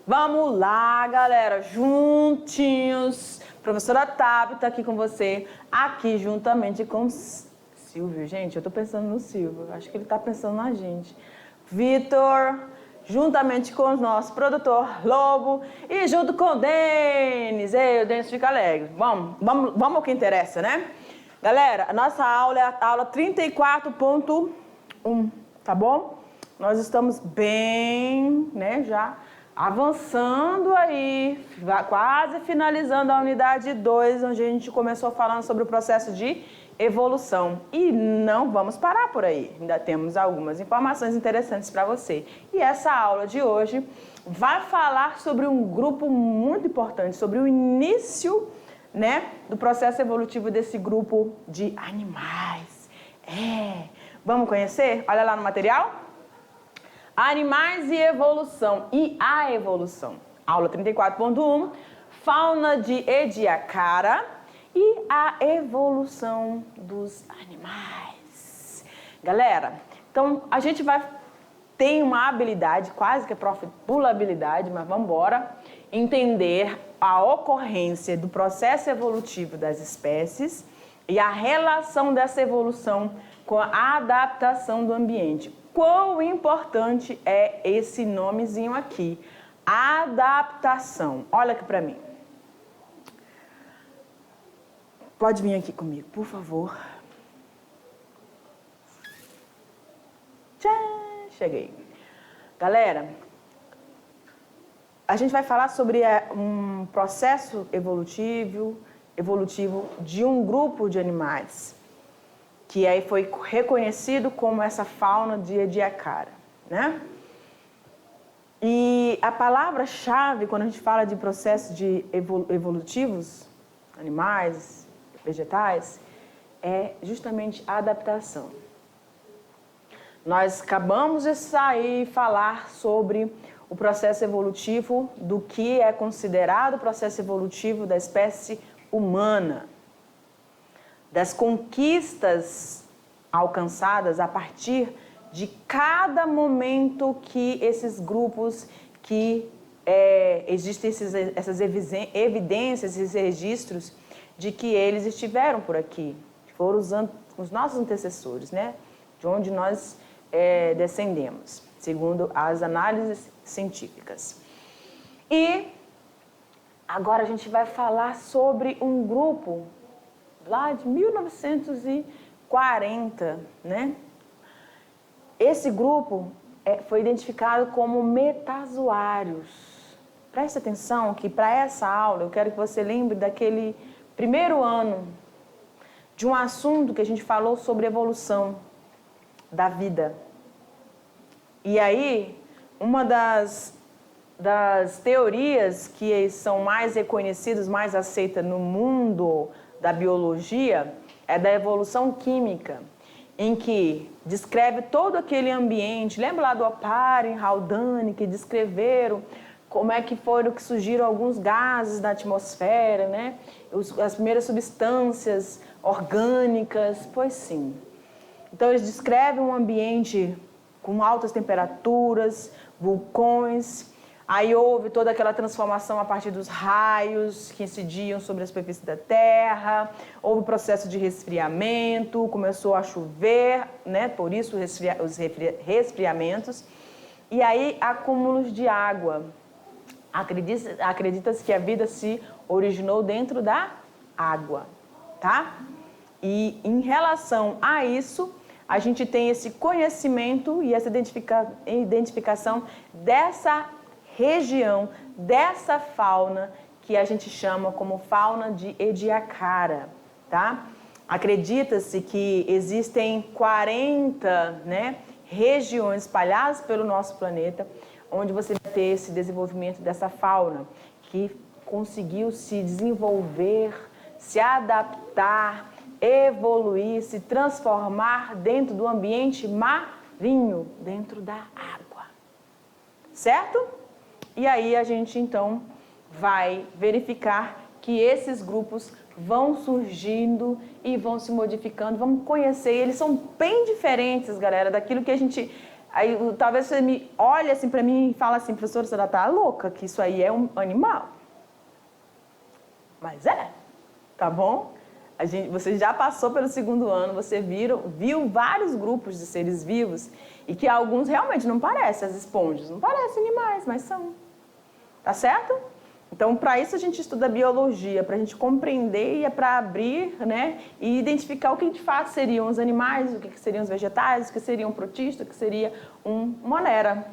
Vamos lá, galera, juntinhos. Professora Tabita aqui com você, aqui juntamente com Silvio. Gente, eu tô pensando no Silvio, acho que ele tá pensando na gente. Vitor, juntamente com o nosso produtor Lobo e junto com o Denis. Ei, o Denis fica alegre. Vamos ao que interessa, né? Galera, a nossa aula é a aula 34.1, tá bom? Nós estamos bem, né, já avançando aí, quase finalizando a unidade 2, onde a gente começou falando sobre o processo de evolução. E não vamos parar por aí, ainda temos algumas informações interessantes para você. E essa aula de hoje vai falar sobre um grupo muito importante, sobre o início, né, do processo evolutivo desse grupo de animais. Vamos conhecer? Olha lá no material. Animais e evolução e a evolução. Aula 34.1, fauna de Ediacara e a evolução dos animais. Galera, então a gente tem uma habilidade, quase que profitabilidade, mas vamos embora, entender a ocorrência do processo evolutivo das espécies e a relação dessa evolução com a adaptação do ambiente. Quão importante é esse nomezinho aqui, adaptação. Olha aqui para mim. Pode vir aqui comigo, por favor. Tchau, cheguei. Galera, a gente vai falar sobre um processo evolutivo de um grupo de animais, que aí foi reconhecido como essa fauna de Ediacara, né? E a palavra-chave, quando a gente fala de processos evolutivos, animais, vegetais, é justamente a adaptação. Nós acabamos de sair e falar sobre o processo evolutivo do que é considerado o processo evolutivo da espécie humana, das conquistas alcançadas a partir de cada momento que esses grupos, que existem essas evidências, esses registros de que eles estiveram por aqui, foram os nossos antecessores, né? De onde nós descendemos, segundo as análises científicas. E agora a gente vai falar sobre um grupo lá de 1940, né? Esse grupo foi identificado como metazoários. Preste atenção que para essa aula eu quero que você lembre daquele primeiro ano de um assunto que a gente falou sobre evolução da vida. E aí, uma das teorias que são mais reconhecidas, mais aceitas no mundo da biologia, é da evolução química, em que descreve todo aquele ambiente. Lembra lá do Oparin, Haldane, que descreveram como é que foram que surgiram alguns gases da atmosfera, né? As primeiras substâncias orgânicas, pois sim. Então eles descrevem um ambiente com altas temperaturas, vulcões. Aí houve toda aquela transformação a partir dos raios que incidiam sobre a superfície da Terra, houve o processo de resfriamento, começou a chover, né? Por isso os resfriamentos, e aí acúmulos de água. Acredita-se que a vida se originou dentro da água, tá? E em relação a isso, a gente tem esse conhecimento e essa identificação dessa região, dessa fauna que a gente chama como fauna de Ediacara, tá? Acredita-se que existem 40, né, regiões espalhadas pelo nosso planeta, onde você vai ter esse desenvolvimento dessa fauna, que conseguiu se desenvolver, se adaptar, evoluir, se transformar dentro do ambiente marinho, dentro da água, certo? E aí a gente então vai verificar que esses grupos vão surgindo e vão se modificando, vamos conhecer, eles são bem diferentes, galera, daquilo que a gente Aí talvez você me olhe assim para mim e fala assim, professora, você tá louca, que isso aí é um animal. Mas tá bom? Você já passou pelo segundo ano, você viu vários grupos de seres vivos e que alguns realmente não parecem as esponjas, não parecem animais, mas são. Tá certo? Então, para isso a gente estuda biologia, para a gente compreender e é para abrir, né, e identificar o que de fato seriam os animais, o que seriam os vegetais, o que seria um protista, o que seria um monera.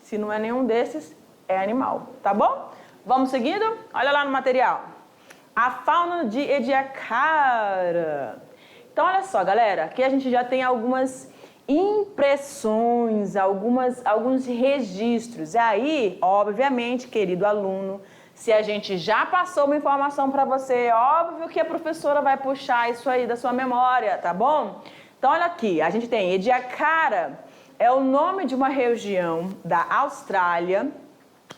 Se não é nenhum desses, é animal, tá bom? Vamos seguindo? Olha lá no material. A fauna de Ediacara. Então, olha só, galera, aqui a gente já tem algumas impressões, alguns registros. E aí, obviamente, querido aluno, se a gente já passou uma informação para você, óbvio que a professora vai puxar isso aí da sua memória, tá bom? Então, olha aqui, a gente tem Ediacara, é o nome de uma região da Austrália,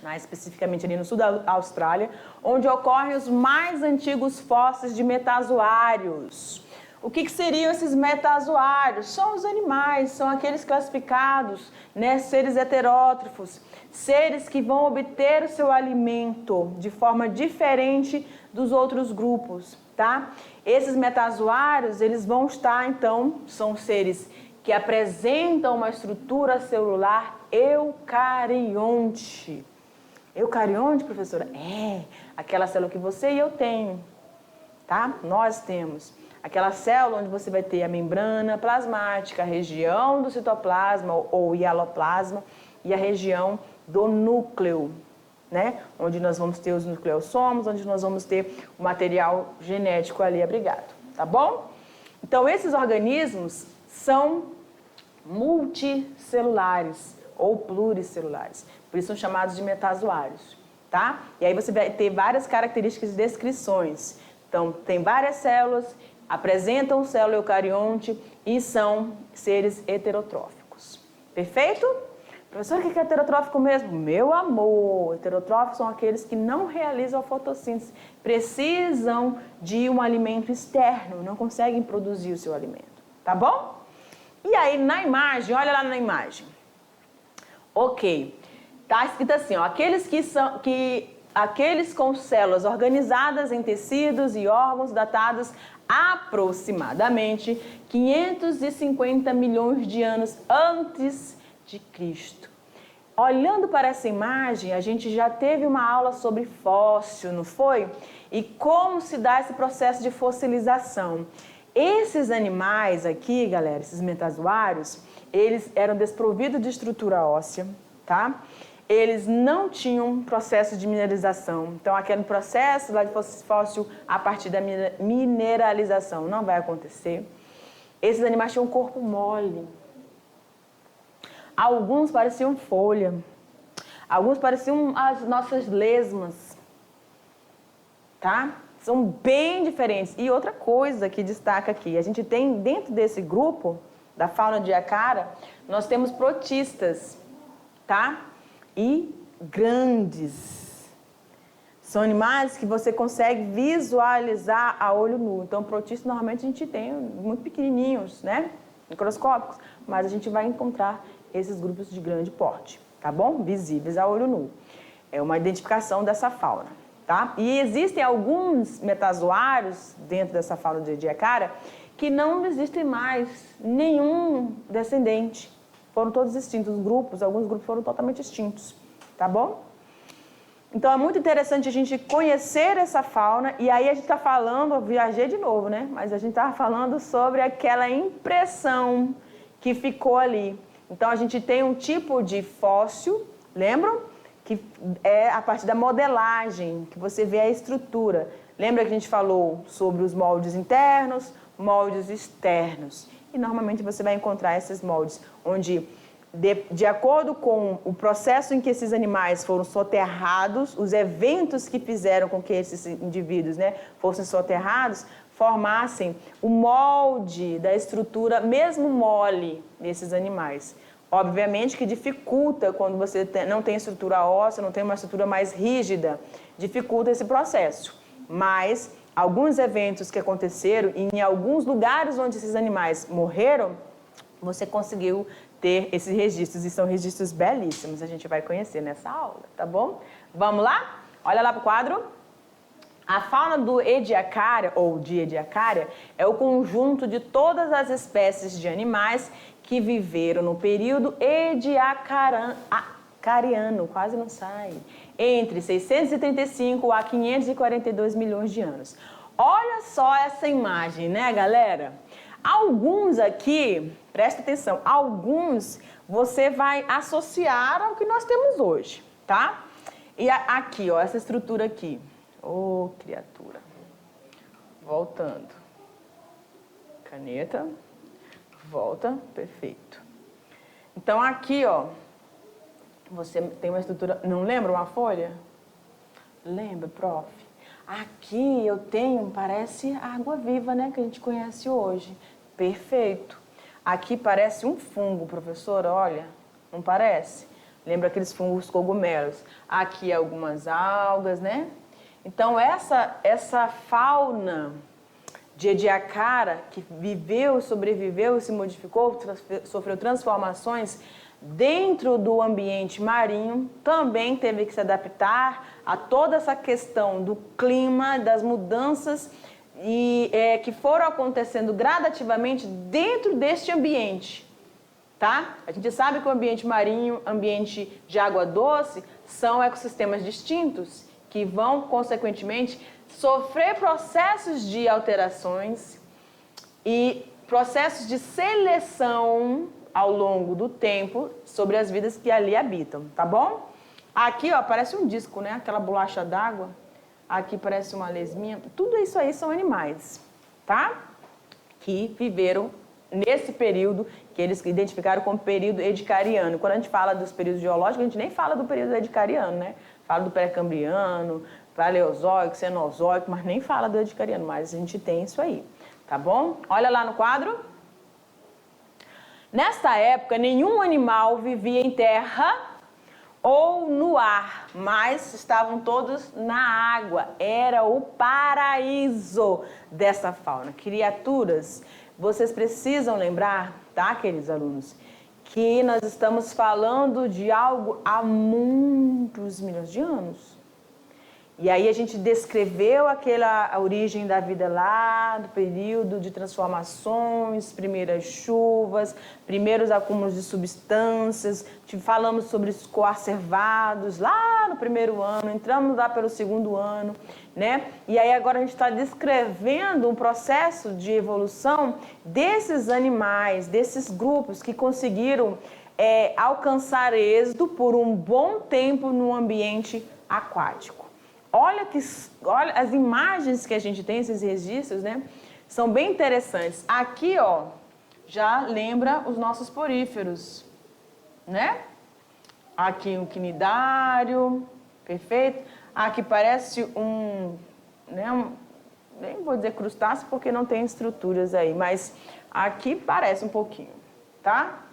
mais especificamente ali no sul da Austrália, onde ocorrem os mais antigos fósseis de metazoários. O que seriam esses metazoários? São os animais, são aqueles classificados, né, seres heterótrofos, seres que vão obter o seu alimento de forma diferente dos outros grupos, tá? Esses metazoários, eles vão estar, então, são seres que apresentam uma estrutura celular eucarionte. Eucarionte, professora? É, aquela célula que você e eu tenho, tá? Nós temos. Aquela célula onde você vai ter a membrana plasmática, a região do citoplasma ou hialoplasma e a região do núcleo, né? Onde nós vamos ter os nucleossomos, onde nós vamos ter o material genético ali abrigado, tá bom? Então, esses organismos são multicelulares ou pluricelulares, por isso são chamados de metazoários, tá? E aí você vai ter várias características e descrições. Então, tem várias células, apresentam célula eucarionte e são seres heterotróficos. Perfeito? Professor, o que é heterotrófico mesmo? Meu amor, heterotróficos são aqueles que não realizam a fotossíntese, precisam de um alimento externo, não conseguem produzir o seu alimento, tá bom? E aí, na imagem, olha lá na imagem. Ok, tá escrito assim, ó, aqueles com células organizadas em tecidos e órgãos datados aproximadamente 550 milhões de anos antes de Cristo. Olhando para essa imagem, a gente já teve uma aula sobre fóssil, não foi? E como se dá esse processo de fossilização. Esses animais aqui, galera, esses metazoários, eles eram desprovidos de estrutura óssea, tá? Eles não tinham processo de mineralização. Então, aquele processo lá de fóssil a partir da mineralização não vai acontecer. Esses animais tinham um corpo mole. Alguns pareciam folha. Alguns pareciam as nossas lesmas. Tá? São bem diferentes. E outra coisa que destaca aqui, a gente tem dentro desse grupo da fauna de Ediacara, nós temos protistas, tá? E grandes. São animais que você consegue visualizar a olho nu. Então, protistas normalmente a gente tem muito pequenininhos, né? Microscópicos, mas a gente vai encontrar esses grupos de grande porte, tá bom? Visíveis a olho nu. É uma identificação dessa fauna, tá? E existem alguns metazoários dentro dessa fauna de Ediacara que não existem mais nenhum descendente. Foram todos extintos, alguns grupos foram totalmente extintos, tá bom? Então é muito interessante a gente conhecer essa fauna e aí a gente está falando, eu viajei de novo, né? Mas a gente estava falando sobre aquela impressão que ficou ali. Então a gente tem um tipo de fóssil, lembram? Que é a partir da modelagem, que você vê a estrutura. Lembra que a gente falou sobre os moldes internos, moldes externos? E normalmente você vai encontrar esses moldes, onde, de acordo com o processo em que esses animais foram soterrados, os eventos que fizeram com que esses indivíduos, né, fossem soterrados, formassem o molde da estrutura, mesmo mole, desses animais. Obviamente que dificulta quando você não tem estrutura óssea, não tem uma estrutura mais rígida, dificulta esse processo. Mas alguns eventos que aconteceram e em alguns lugares onde esses animais morreram, você conseguiu ter esses registros, e são registros belíssimos, a gente vai conhecer nessa aula, tá bom? Vamos lá? Olha lá pro quadro. A fauna do Ediacaria, ou de Ediacaria, é o conjunto de todas as espécies de animais que viveram no período Ediacariano, quase não sai, entre 635 a 542 milhões de anos. Olha só essa imagem, né, galera? Alguns aqui, presta atenção, alguns você vai associar ao que nós temos hoje, tá? E aqui, ó, essa estrutura aqui. Ô, criatura. Voltando. Caneta. Volta. Perfeito. Então, aqui, ó, você tem uma estrutura... Não lembra uma folha? Lembra, prof? Aqui eu tenho, parece água viva, né? Que a gente conhece hoje. Perfeito. Aqui parece um fungo, professora, olha. Não parece? Lembra aqueles fungos cogumelos? Aqui algumas algas, né? Então, essa fauna de Ediacara, que viveu, sobreviveu e se modificou, sofreu transformações dentro do ambiente marinho, também teve que se adaptar a toda essa questão do clima, das mudanças que foram acontecendo gradativamente dentro deste ambiente, tá? A gente sabe que o ambiente marinho, ambiente de água doce, são ecossistemas distintos, que vão, consequentemente, sofrer processos de alterações e processos de seleção ao longo do tempo sobre as vidas que ali habitam, tá bom? Aqui, ó, parece um disco, né? Aquela bolacha d'água. Aqui parece uma lesminha. Tudo isso aí são animais, tá? Que viveram nesse período que eles identificaram como período edicariano. Quando a gente fala dos períodos geológicos, a gente nem fala do período edicariano, né? Fala do pré-cambriano, paleozoico, cenozoico, mas nem fala do edicariano, mas a gente tem isso aí, tá bom? Olha lá no quadro. Nesta época, nenhum animal vivia em terra ou no ar, mas estavam todos na água. Era o paraíso dessa fauna. Criaturas, vocês precisam lembrar, tá, queridos alunos, que nós estamos falando de algo há muitos milhões de anos. E aí a gente descreveu a origem da vida lá, do período de transformações, primeiras chuvas, primeiros acúmulos de substâncias, falamos sobre os coacervados lá no primeiro ano, entramos lá pelo segundo ano, né? E aí agora a gente está descrevendo um processo de evolução desses animais, desses grupos que conseguiram alcançar êxito por um bom tempo no ambiente aquático. Olha as imagens que a gente tem, esses registros, né? São bem interessantes. Aqui, ó, já lembra os nossos poríferos, né? Aqui um quinidário, perfeito. Aqui parece nem vou dizer crustáceo porque não tem estruturas aí, mas aqui parece um pouquinho, tá?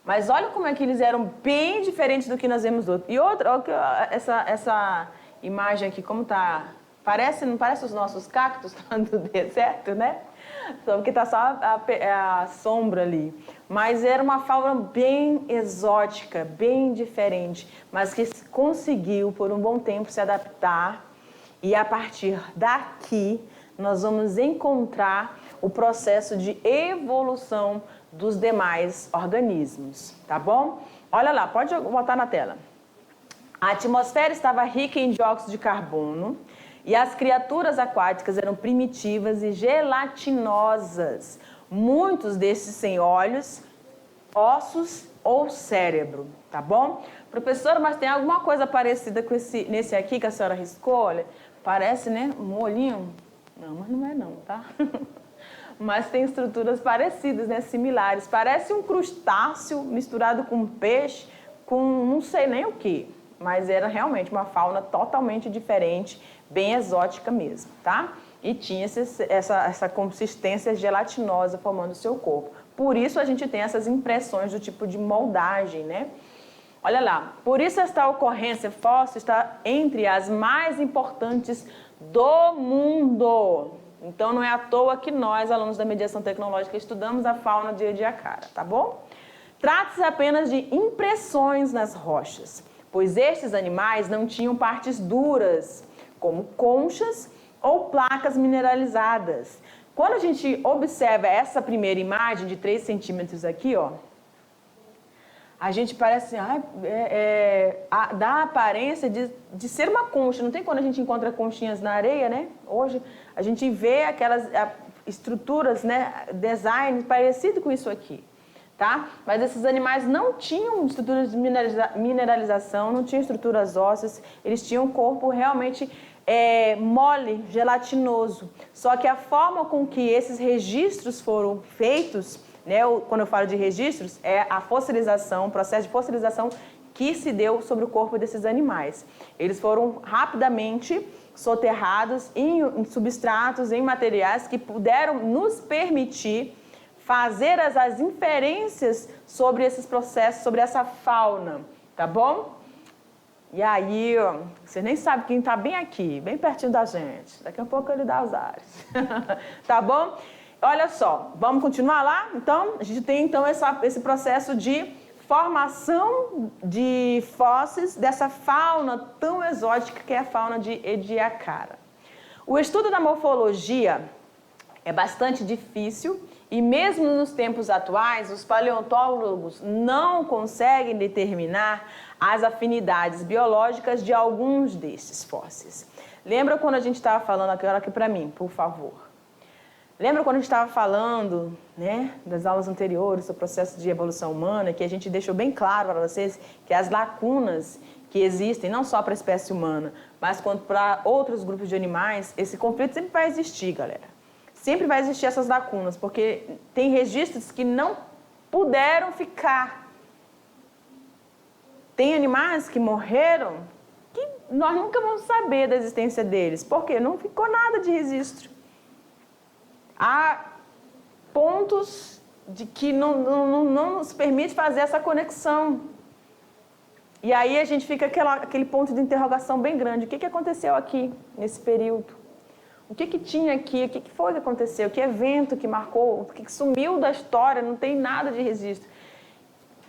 Mas olha como é que eles eram bem diferentes do que nós vemos outro. E outra, olha essa imagem aqui, como tá, não parece os nossos cactos do deserto, né? Só porque tá só a sombra ali. Mas era uma fauna bem exótica, bem diferente, mas que conseguiu por um bom tempo se adaptar. E a partir daqui, nós vamos encontrar o processo de evolução dos demais organismos, tá bom? Olha lá, pode botar na tela. A atmosfera estava rica em dióxido de carbono e as criaturas aquáticas eram primitivas e gelatinosas. Muitos desses sem olhos, ossos ou cérebro, tá bom? Professora, mas tem alguma coisa parecida com nesse aqui que a senhora riscou? Olha, parece, né, um olhinho. Não, mas não é não, tá? Mas tem estruturas parecidas, né, similares. Parece um crustáceo misturado com peixe, com não sei nem o que. Mas era realmente uma fauna totalmente diferente, bem exótica mesmo, tá? E tinha essa consistência gelatinosa formando o seu corpo. Por isso a gente tem essas impressões do tipo de moldagem, né? Olha lá, por isso esta ocorrência fóssil está entre as mais importantes do mundo. Então não é à toa que nós, alunos da mediação tecnológica, estudamos a fauna de Ediacara, tá bom? Trata-se apenas de impressões nas rochas, pois estes animais não tinham partes duras, como conchas ou placas mineralizadas. Quando a gente observa essa primeira imagem de 3 centímetros aqui, ó, a gente parece, dá a aparência de ser uma concha. Não tem quando a gente encontra conchinhas na areia, né? Hoje a gente vê aquelas estruturas, né, design parecido com isso aqui, tá? Mas esses animais não tinham estruturas de mineralização, não tinham estruturas ósseas, eles tinham um corpo realmente mole, gelatinoso. Só que a forma com que esses registros foram feitos, né, quando eu falo de registros, é a fossilização, o processo de fossilização que se deu sobre o corpo desses animais. Eles foram rapidamente soterrados em substratos, em materiais que puderam nos permitir fazer as inferências sobre esses processos, sobre essa fauna, tá bom? E aí, você nem sabe quem está bem aqui, bem pertinho da gente. Daqui a pouco ele dá os ares. Tá bom? Olha só, vamos continuar lá? Então, a gente tem então esse processo de formação de fósseis dessa fauna tão exótica que é a fauna de Ediacara. O estudo da morfologia é bastante difícil e mesmo nos tempos atuais, os paleontólogos não conseguem determinar as afinidades biológicas de alguns desses fósseis. Lembra quando a gente estava falando, aqui para mim, por favor. Lembra quando a gente estava falando, né, das aulas anteriores sobre o processo de evolução humana, que a gente deixou bem claro para vocês que as lacunas que existem, não só para a espécie humana, mas quanto para outros grupos de animais, esse conflito sempre vai existir, galera. Sempre vai existir essas lacunas, porque tem registros que não puderam ficar. Tem animais que morreram que nós nunca vamos saber da existência deles. Por quê? Não ficou nada de registro. Há pontos de que não nos permite fazer essa conexão. E aí a gente fica aquele ponto de interrogação bem grande. O que aconteceu aqui nesse período? O que tinha aqui? O que foi que aconteceu? Que evento que marcou? O que sumiu da história? Não tem nada de registro.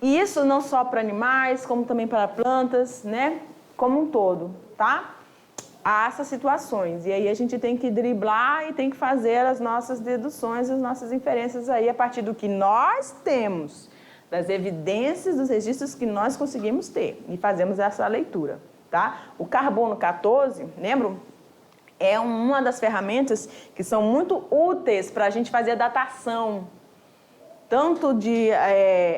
E isso não só para animais, como também para plantas, né? Como um todo, tá? Há essas situações. E aí a gente tem que driblar e tem que fazer as nossas deduções, as nossas inferências aí a partir do que nós temos, das evidências, dos registros que nós conseguimos ter. E fazemos essa leitura, tá? O carbono 14, lembram? É uma das ferramentas que são muito úteis para a gente fazer a datação, tanto de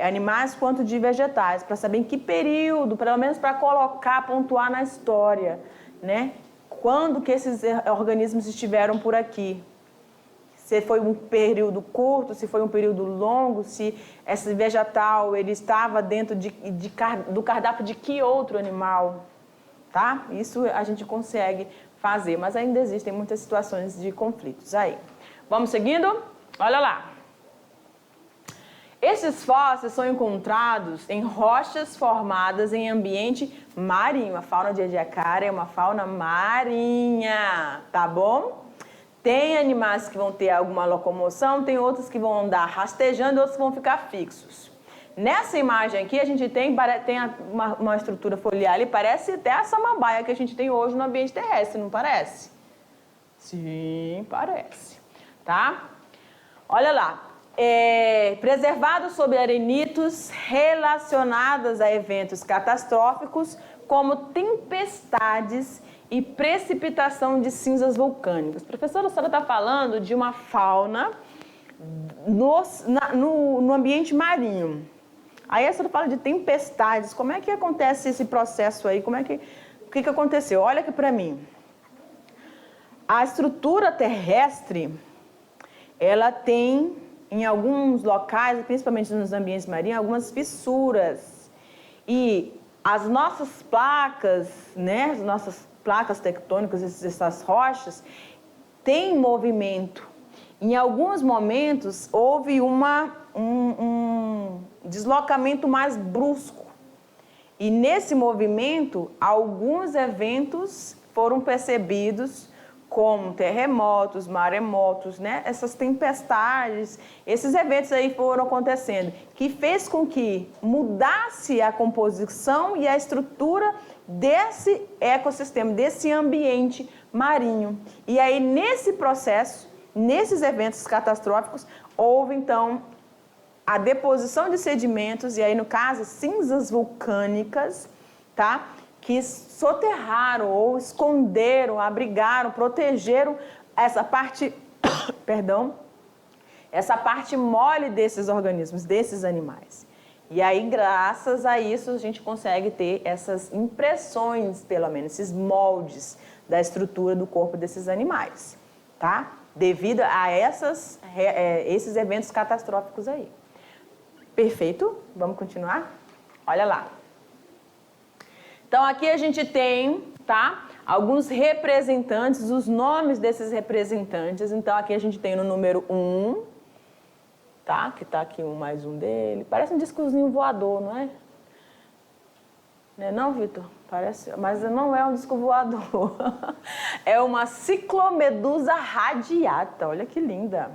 animais quanto de vegetais, para saber em que período, pelo menos para colocar, pontuar na história, né? Quando que esses organismos estiveram por aqui. Se foi um período curto, se foi um período longo, se esse vegetal ele estava dentro do cardápio de que outro animal, tá? Isso a gente consegue fazer, mas ainda existem muitas situações de conflitos aí. Vamos seguindo? Olha lá. Esses fósseis são encontrados em rochas formadas em ambiente marinho. A fauna de Ediacara é uma fauna marinha, tá bom? Tem animais que vão ter alguma locomoção, tem outros que vão andar rastejando e outros que vão ficar fixos. Nessa imagem aqui a gente tem uma estrutura foliar ali, parece até a samambaia que a gente tem hoje no ambiente terrestre, não parece? Sim, parece, tá? Olha lá. Preservados sob arenitos relacionadas a eventos catastróficos como tempestades e precipitação de cinzas vulcânicas. Professora, a senhora está falando de uma fauna no ambiente marinho. Aí a senhora fala de tempestades. Como é que acontece esse processo aí? O que aconteceu? Olha aqui para mim. A estrutura terrestre, ela tem, em alguns locais, principalmente nos ambientes marinhos, algumas fissuras. E as nossas placas, né, as nossas placas tectônicas, essas rochas, têm movimento. Em alguns momentos, houve um deslocamento mais brusco. E nesse movimento, alguns eventos foram percebidos como terremotos, maremotos, né? Essas tempestades, esses eventos aí foram acontecendo, que fez com que mudasse a composição e a estrutura desse ecossistema, desse ambiente marinho. E aí, nesse processo, nesses eventos catastróficos, houve, então, a deposição de sedimentos, e aí, no caso, cinzas vulcânicas, tá? Que soterraram ou esconderam, abrigaram, protegeram essa parte, perdão, essa parte mole desses organismos, desses animais. E aí, graças a isso, a gente consegue ter essas impressões, pelo menos, esses moldes da estrutura do corpo desses animais, tá? Devido a esses eventos catastróficos aí. Perfeito? Vamos continuar? Olha lá. Então, aqui a gente tem, tá, alguns representantes, os nomes desses representantes. Então, aqui a gente tem no número 1, tá, que tá aqui um mais um dele. Parece um discozinho voador, não é? Não é não, Vitor? Parece, mas não é um disco voador. É uma ciclomedusa radiata, olha que linda.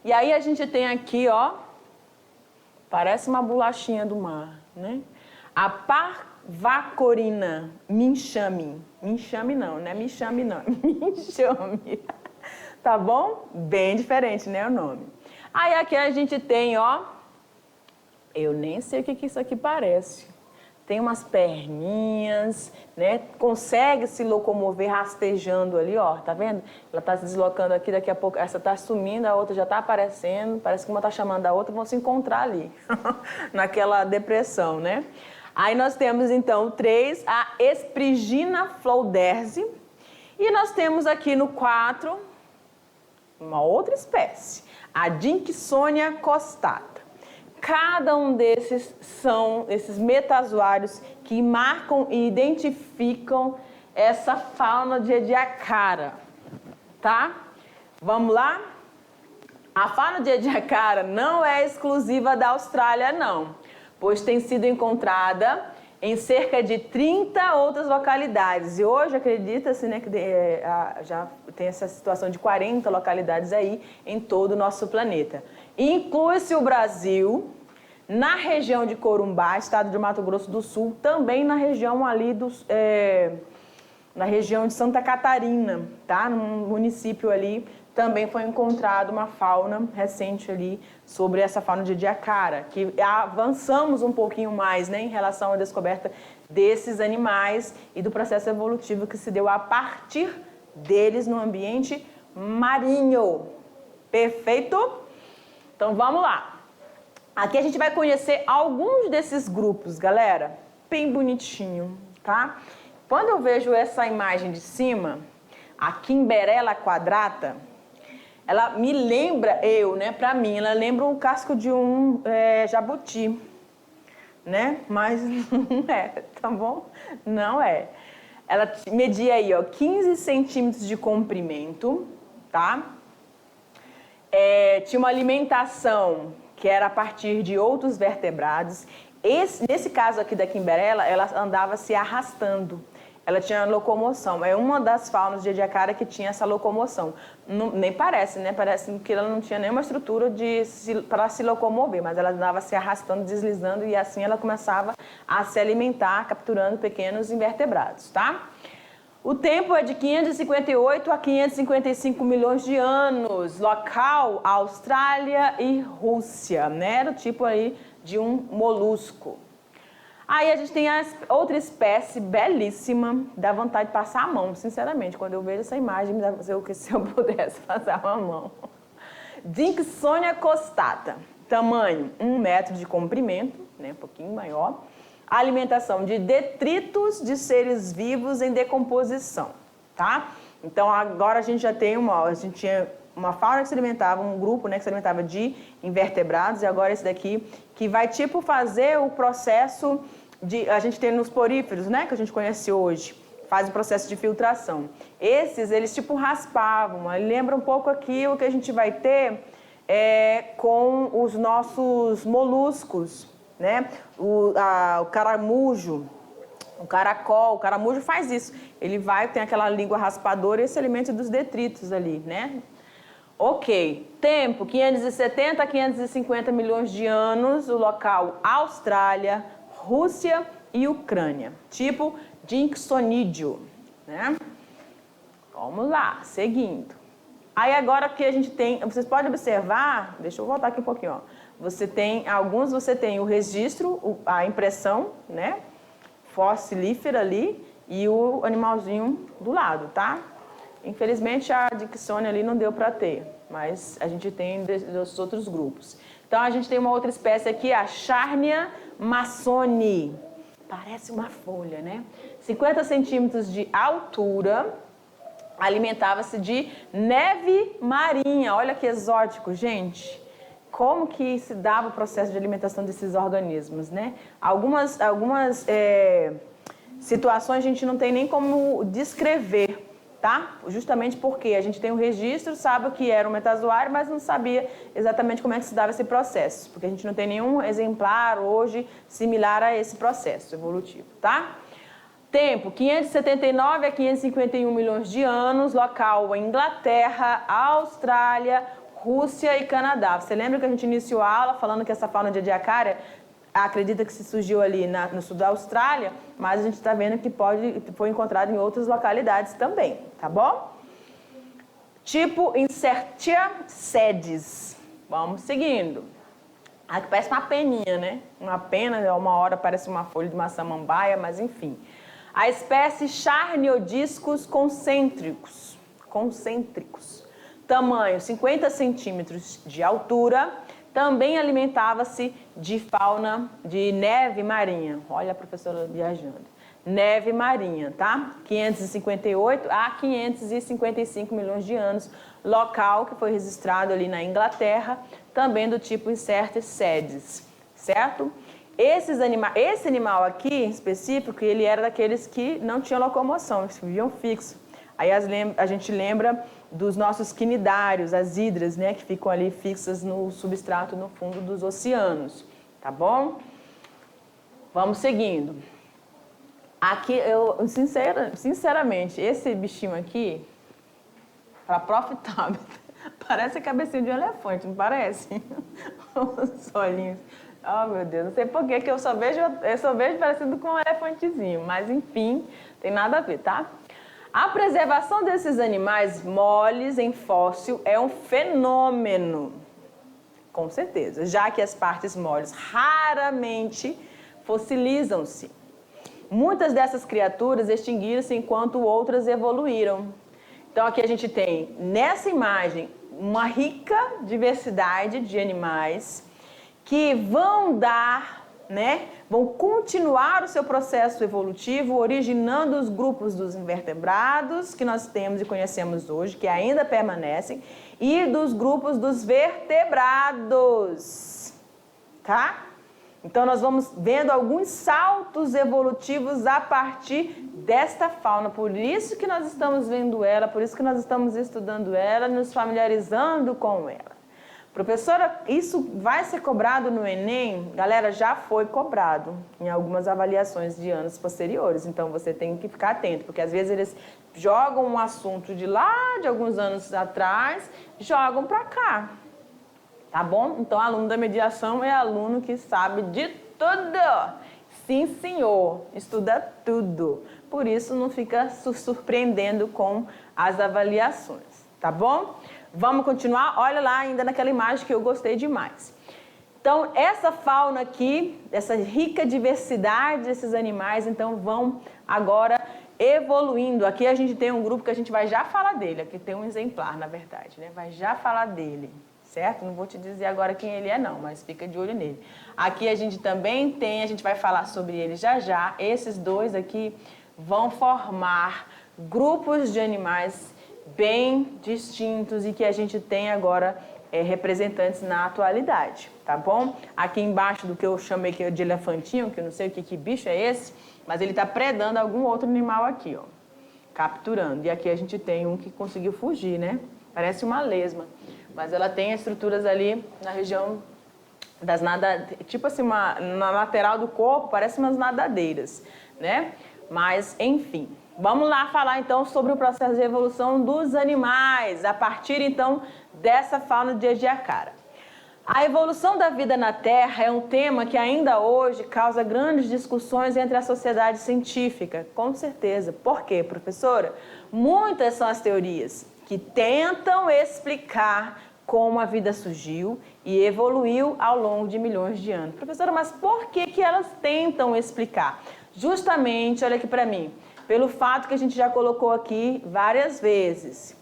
E aí a gente tem aqui, ó, parece uma bolachinha do mar, né? A Parvacorina minchami. Minchami não, né? Minchami não. Minchami. Tá bom? Bem diferente, né, o nome. Aí aqui a gente tem, ó, eu nem sei o que isso aqui parece. Tem umas perninhas, né? Consegue se locomover rastejando ali, ó, tá vendo? Ela tá se deslocando aqui, daqui a pouco essa tá sumindo, a outra já tá aparecendo, parece que uma tá chamando a outra, vão se encontrar ali, naquela depressão, né? Aí nós temos, então, 3, a Esprigina flauderse, e nós temos aqui no 4, uma outra espécie, a Dinksonia costata. Cada um desses são esses metazoários que marcam e identificam essa fauna de Ediacara, tá? Vamos lá? A fauna de Ediacara não é exclusiva da Austrália, não, pois tem sido encontrada em cerca de 30 outras localidades. E hoje acredita-se, né, que já tem essa situação de 40 localidades aí em todo o nosso planeta. Inclui-se o Brasil, na região de Corumbá, estado de Mato Grosso do Sul, também na região ali na região de Santa Catarina, tá? Num município ali, também foi encontrada uma fauna recente ali sobre essa fauna de Ediacara, que avançamos um pouquinho mais, né, em relação à descoberta desses animais e do processo evolutivo que se deu a partir deles no ambiente marinho. Perfeito? Então vamos lá. Aqui a gente vai conhecer alguns desses grupos, galera, bem bonitinho, tá? Quando eu vejo essa imagem de cima, a Kimberella quadrata, ela me lembra, pra mim, ela lembra o casco de um jabuti, né? Mas não é, tá bom? Não é. Ela media aí, ó, 15 centímetros de comprimento, tá? Tinha uma alimentação que era a partir de outros vertebrados. Nesse caso aqui da Kimberella, ela andava se arrastando. Ela tinha locomoção. É uma das faunas de Ediacara que tinha essa locomoção. Não, nem parece, né? Parece que ela não tinha nenhuma estrutura para se locomover, mas ela andava se arrastando, deslizando, e assim ela começava a se alimentar, capturando pequenos invertebrados, tá? O tempo é de 558 a 555 milhões de anos. Local, Austrália e Rússia, né? Do tipo aí de um molusco. Aí a gente tem outra espécie belíssima, dá vontade de passar a mão, sinceramente. Quando eu vejo essa imagem, me dá se eu pudesse passar uma mão. Dinksonia costata. Tamanho, 1 metro de comprimento, né? Um pouquinho maior. Alimentação de detritos de seres vivos em decomposição, tá? Então, agora a gente já tem tinha uma fauna que se alimentava, um grupo, né, que se alimentava de invertebrados, e agora esse daqui, que vai, tipo, fazer o processo a gente tem nos poríferos, né, que a gente conhece hoje, faz o processo de filtração. Esses, eles, tipo, raspavam, lembra um pouco aqui o que a gente vai ter com os nossos moluscos, né? O caramujo, O caracol, o caramujo faz isso. Ele tem aquela língua raspadora e se alimenta dos detritos ali, né? Ok. Tempo, 570 a 550 milhões de anos. O local, Austrália, Rússia e Ucrânia. Tipo Dicsonídeo, né? Vamos lá, seguindo. Aí agora que a gente tem, vocês podem observar, deixa eu voltar aqui um pouquinho, ó. Você tem o registro, a impressão, né? Fossilífera ali e o animalzinho do lado, tá? Infelizmente a Dicksone ali não deu para ter, mas a gente tem dos outros grupos. Então a gente tem uma outra espécie aqui, a Charnia massoni. Parece uma folha, né? 50 centímetros de altura, alimentava-se de neve marinha. Olha que exótico, gente. Como que se dava o processo de alimentação desses organismos, né? Algumas situações a gente não tem nem como descrever, tá? Justamente porque a gente tem um registro, sabe o que era um metazoário, mas não sabia exatamente como é que se dava esse processo, porque a gente não tem nenhum exemplar hoje similar a esse processo evolutivo, tá? Tempo, 579 a 551 milhões de anos, local, Inglaterra, Austrália, Rússia e Canadá. Você lembra que a gente iniciou a aula falando que essa fauna de Ediacaria acredita que se surgiu ali no sul da Austrália, mas a gente está vendo que foi encontrado em outras localidades também, tá bom? Tipo Incertia sedis. Vamos seguindo. Aqui parece uma peninha, né? Uma pena, uma hora parece uma folha de uma samambaia, mas enfim. A espécie Charniodiscus concêntricos. Tamanho 50 centímetros de altura, também alimentava-se de fauna de neve marinha. Olha a professora viajando. Neve marinha, tá? 558 a 555 milhões de anos. Local que foi registrado ali na Inglaterra, também do tipo Incertis sedis, certo? Esse animal aqui, em específico, ele era daqueles que não tinham locomoção, eles viviam fixo. Aí a gente lembra dos nossos quinidários, as hidras, né, que ficam ali fixas no substrato, no fundo dos oceanos, tá bom? Vamos seguindo. Aqui, sinceramente, esse bichinho aqui, para Prof. Tabet, parece a cabecinha de um elefante, não parece? Os olhinhos. Oh, meu Deus, não sei por que eu só vejo parecido com um elefantezinho, mas enfim, tem nada a ver, tá? A preservação desses animais moles em fóssil é um fenômeno, com certeza, já que as partes moles raramente fossilizam-se. Muitas dessas criaturas extinguiram-se enquanto outras evoluíram. Então aqui a gente tem, nessa imagem, uma rica diversidade de animais que vão vão continuar o seu processo evolutivo, originando os grupos dos invertebrados, que nós temos e conhecemos hoje, que ainda permanecem, e dos grupos dos vertebrados, tá? Então, nós vamos vendo alguns saltos evolutivos a partir desta fauna. Por isso que nós estamos vendo ela, por isso que nós estamos estudando ela, nos familiarizando com ela. Professora, isso vai ser cobrado no Enem? Galera, já foi cobrado em algumas avaliações de anos posteriores. Então, você tem que ficar atento, porque às vezes eles jogam um assunto de lá, de alguns anos atrás, jogam para cá. Tá bom? Então, aluno da mediação é aluno que sabe de tudo. Sim, senhor. Estuda tudo. Por isso, não fica surpreendendo com as avaliações. Tá bom? Vamos continuar? Olha lá ainda naquela imagem que eu gostei demais. Então, essa fauna aqui, essa rica diversidade desses animais, então, vão agora evoluindo. Aqui a gente tem um grupo que a gente vai já falar dele. Aqui tem um exemplar, na verdade, né? Vai já falar dele, certo? Não vou te dizer agora quem ele é, não, mas fica de olho nele. Aqui a gente também tem, a gente vai falar sobre ele já já. Esses dois aqui vão formar grupos de animais bem distintos e que a gente tem agora representantes na atualidade, tá bom? Aqui embaixo do que eu chamei de elefantinho, que eu não sei que bicho é esse, mas ele está predando algum outro animal aqui, ó, capturando. E aqui a gente tem um que conseguiu fugir, né? Parece uma lesma, mas ela tem estruturas ali na região das nadadeiras, tipo assim, na lateral do corpo, parece umas nadadeiras, né? Mas, enfim, vamos lá falar então sobre o processo de evolução dos animais, a partir então dessa fauna de Ediacara. A evolução da vida na Terra é um tema que ainda hoje causa grandes discussões entre a sociedade científica, com certeza. Por quê, professora? Muitas são as teorias que tentam explicar como a vida surgiu e evoluiu ao longo de milhões de anos. Professora, mas por que elas tentam explicar? Justamente, olha aqui para mim, pelo fato que a gente já colocou aqui várias vezes.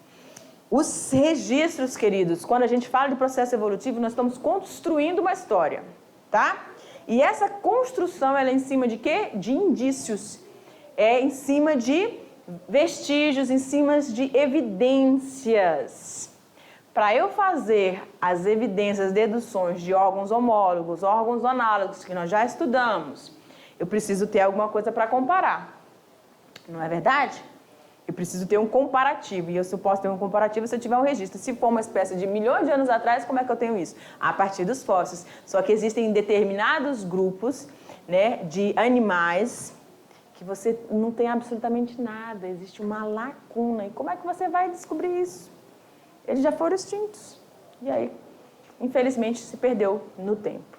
Os registros, queridos, quando a gente fala de processo evolutivo, nós estamos construindo uma história, tá? E essa construção, ela é em cima de quê? De indícios. É em cima de vestígios, em cima de evidências. Para eu fazer as evidências, deduções de órgãos homólogos, órgãos análogos, que nós já estudamos, eu preciso ter alguma coisa para comparar. Não é verdade? Eu preciso ter um comparativo, e eu só posso ter um comparativo se eu tiver um registro. Se for uma espécie de milhões de anos atrás, como é que eu tenho isso? A partir dos fósseis. Só que existem determinados grupos, né, de animais que você não tem absolutamente nada, existe uma lacuna. E como é que você vai descobrir isso? Eles já foram extintos. E aí, infelizmente, se perdeu no tempo.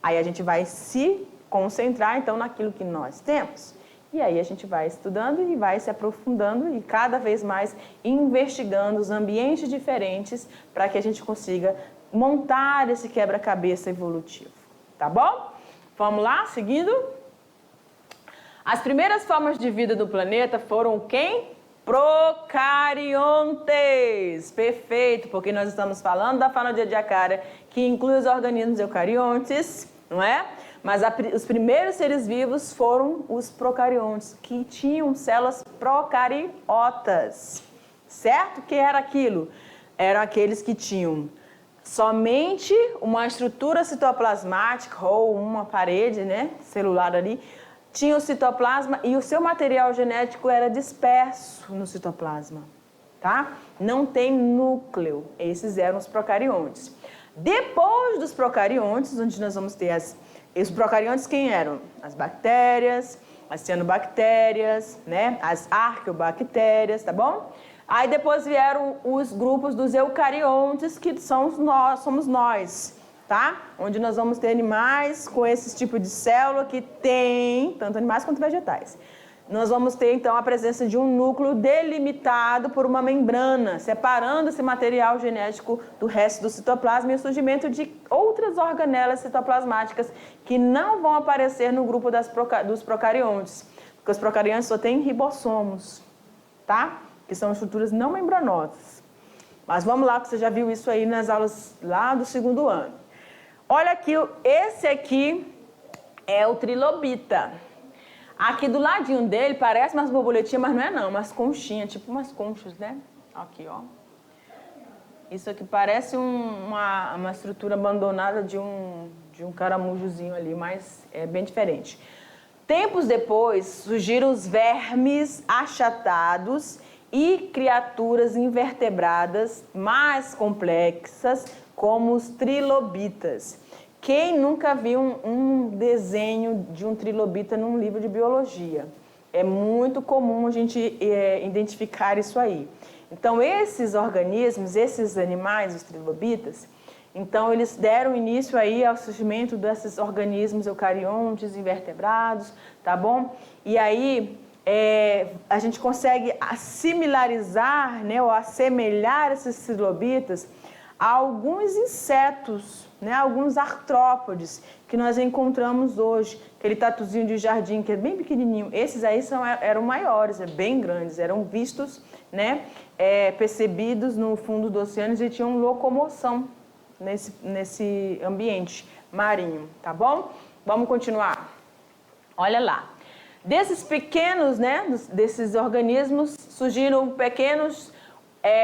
Aí a gente vai se concentrar, então, naquilo que nós temos. E aí a gente vai estudando e vai se aprofundando e cada vez mais investigando os ambientes diferentes para que a gente consiga montar esse quebra-cabeça evolutivo. Tá bom? Vamos lá, seguindo? As primeiras formas de vida do planeta foram quem? Procariontes. Perfeito, porque nós estamos falando da fauna de Ediacara, que inclui os organismos eucariontes, não é? Mas os primeiros seres vivos foram os procariontes, que tinham células procariotas, certo? O que era aquilo? Eram aqueles que tinham somente uma estrutura citoplasmática ou uma parede, né, celular ali, tinha o citoplasma e o seu material genético era disperso no citoplasma, tá? Não tem núcleo. Esses eram os procariontes. Depois dos procariontes, onde nós vamos ter os procariontes, quem eram? As bactérias, as cianobactérias, né? As arqueobactérias, tá bom? Aí depois vieram os grupos dos eucariontes, que somos nós, tá? Onde nós vamos ter animais com esse tipo de célula que tem, tanto animais quanto vegetais. Nós vamos ter, então, a presença de um núcleo delimitado por uma membrana, separando esse material genético do resto do citoplasma e o surgimento de outras organelas citoplasmáticas que não vão aparecer no grupo dos procariontes, porque os procariontes só têm ribossomos, tá? Que são estruturas não membranosas. Mas vamos lá, que você já viu isso aí nas aulas lá do segundo ano. Olha aqui, esse aqui é o trilobita. Aqui do ladinho dele parece umas borboletinhas, mas não é não, umas conchinhas, tipo umas conchas, né? Aqui, ó. Isso aqui parece uma estrutura abandonada de um caramujozinho ali, mas é bem diferente. Tempos depois, surgiram os vermes achatados e criaturas invertebradas mais complexas, como os trilobitas. Quem nunca viu um desenho de um trilobita num livro de biologia? É muito comum a gente identificar isso aí. Então, esses organismos, esses animais, os trilobitas, então eles deram início aí ao surgimento desses organismos eucariontes, invertebrados, tá bom? E aí a gente consegue assimilarizar, né, ou assemelhar esses trilobitas a alguns insetos, né, alguns artrópodes que nós encontramos hoje, aquele tatuzinho de jardim que é bem pequenininho. Esses aí eram maiores, bem grandes, eram vistos, né, percebidos no fundo do oceano e tinham locomoção nesse ambiente marinho, tá bom? Vamos continuar. Olha lá. Desses pequenos, né, desses organismos, surgiram pequenos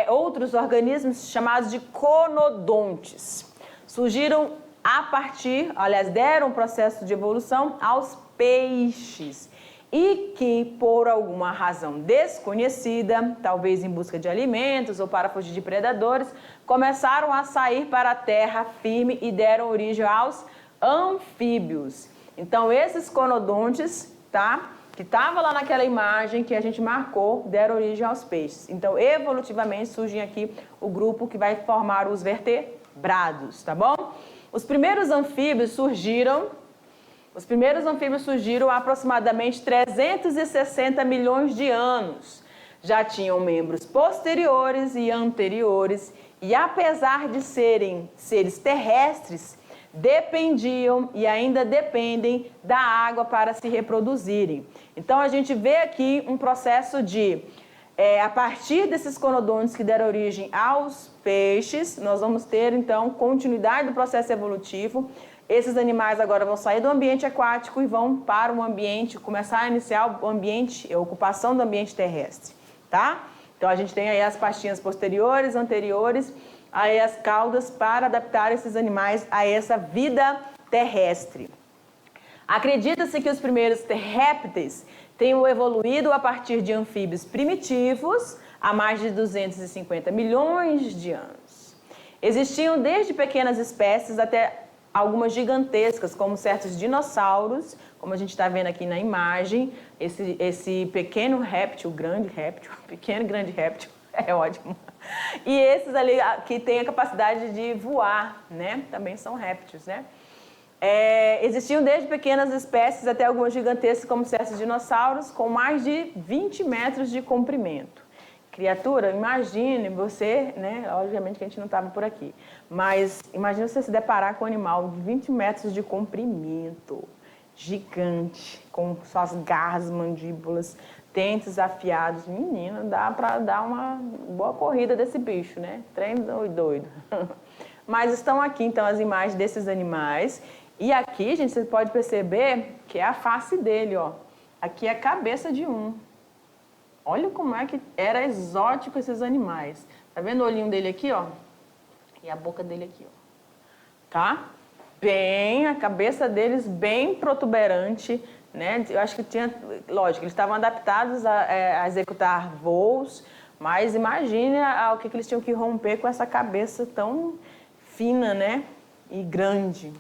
outros organismos chamados de conodontes. Surgiram a partir, aliás, deram um processo de evolução aos peixes e que, por alguma razão desconhecida, talvez em busca de alimentos ou para fugir de predadores, começaram a sair para a terra firme e deram origem aos anfíbios. Então, esses conodontes, tá? que estava lá naquela imagem que a gente marcou, deram origem aos peixes. Então, evolutivamente, surge aqui o grupo que vai formar os vertebrados, tá bom? Os primeiros anfíbios surgiram há aproximadamente 360 milhões de anos. Já tinham membros posteriores e anteriores e, apesar de serem seres terrestres, dependiam e ainda dependem da água para se reproduzirem. Então, a gente vê aqui um processo de, a partir desses conodontes que deram origem aos peixes, nós vamos ter, então, continuidade do processo evolutivo. Esses animais agora vão sair do ambiente aquático e vão para o ambiente, começar a iniciar o ambiente, a ocupação do ambiente terrestre, tá? Então, a gente tem aí as patinhas posteriores, anteriores, aí as caudas para adaptar esses animais a essa vida terrestre. Acredita-se que os primeiros répteis tenham evoluído a partir de anfíbios primitivos há mais de 250 milhões de anos. Existiam desde pequenas espécies até algumas gigantescas, como certos dinossauros, como a gente está vendo aqui na imagem, esse pequeno réptil, grande réptil, pequeno grande réptil, é ótimo. E esses ali que têm a capacidade de voar, né? Também são répteis, né? Existiam desde pequenas espécies até algumas gigantescas, como certos dinossauros, com mais de 20 metros de comprimento. Criatura, imagine você, né? Obviamente que a gente não estava por aqui, mas imagine você se deparar com um animal de 20 metros de comprimento, gigante, com suas garras, mandíbulas, dentes afiados. Menina, dá para dar uma boa corrida desse bicho, né? Trem doido. Mas estão aqui, então, as imagens desses animais. E aqui, gente, você pode perceber que é a face dele, ó. Aqui é a cabeça de um. Olha como é que era exótico esses animais. Tá vendo o olhinho dele aqui, ó? E a boca dele aqui, ó. Tá? A cabeça deles bem protuberante, né? Eu acho que tinha, lógico, eles estavam adaptados a executar voos, mas imagine o que eles tinham que romper com essa cabeça tão fina, né? E grande.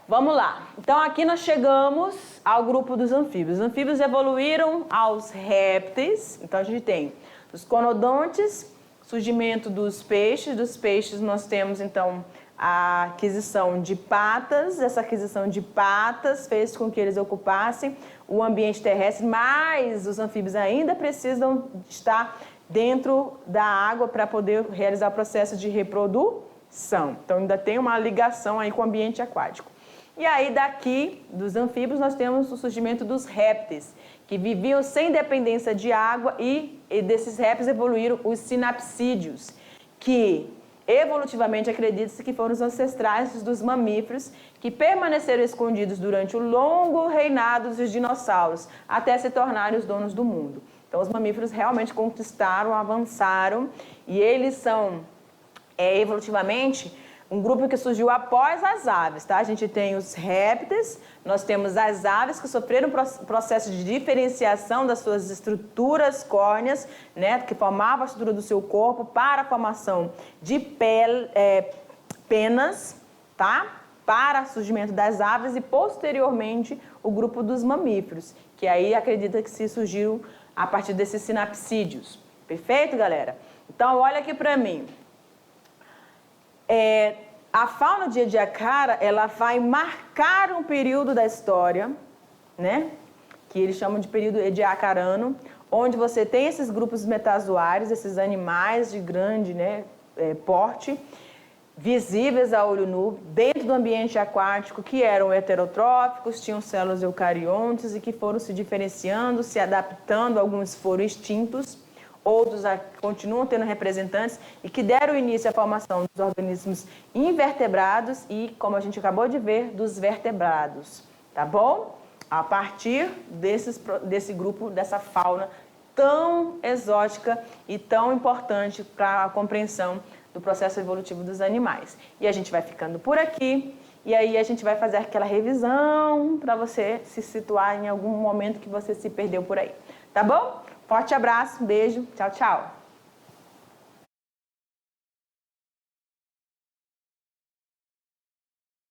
Vamos lá. Então, aqui nós chegamos ao grupo dos anfíbios. Os anfíbios evoluíram aos répteis. Então, a gente tem os conodontes, surgimento dos peixes. Dos peixes, nós temos, então, a aquisição de patas. Essa aquisição de patas fez com que eles ocupassem o ambiente terrestre, mas os anfíbios ainda precisam estar dentro da água para poder realizar o processo de reprodução. Então, ainda tem uma ligação aí com o ambiente aquático. E aí, daqui, dos anfíbios, nós temos o surgimento dos répteis, que viviam sem dependência de água e desses répteis evoluíram os sinapsídeos, que evolutivamente acredita-se que foram os ancestrais dos mamíferos que permaneceram escondidos durante o longo reinado dos dinossauros, até se tornarem os donos do mundo. Então, os mamíferos realmente conquistaram, avançaram, e eles são, evolutivamente, um grupo que surgiu após as aves, tá? A gente tem os répteis, nós temos as aves que sofreram processo de diferenciação das suas estruturas córneas, né? Que formavam a estrutura do seu corpo para a formação de penas, tá? Para o surgimento das aves e, posteriormente, o grupo dos mamíferos, que aí acredita que se surgiu a partir desses sinapsídeos. Perfeito, galera? Então, olha aqui para mim. A fauna de Ediacara, ela vai marcar um período da história, né? Que eles chamam de período ediacarano, onde você tem esses grupos metazoários, esses animais de grande, né, porte, visíveis a olho nu, dentro do ambiente aquático, que eram heterotróficos, tinham células eucariontes e que foram se diferenciando, se adaptando, alguns foram extintos, outros continuam tendo representantes e que deram início à formação dos organismos invertebrados e, como a gente acabou de ver, dos vertebrados, tá bom? A partir desse grupo, dessa fauna tão exótica e tão importante para a compreensão do processo evolutivo dos animais. E a gente vai ficando por aqui, e aí a gente vai fazer aquela revisão para você se situar em algum momento que você se perdeu por aí, tá bom? Forte abraço, beijo, tchau, tchau!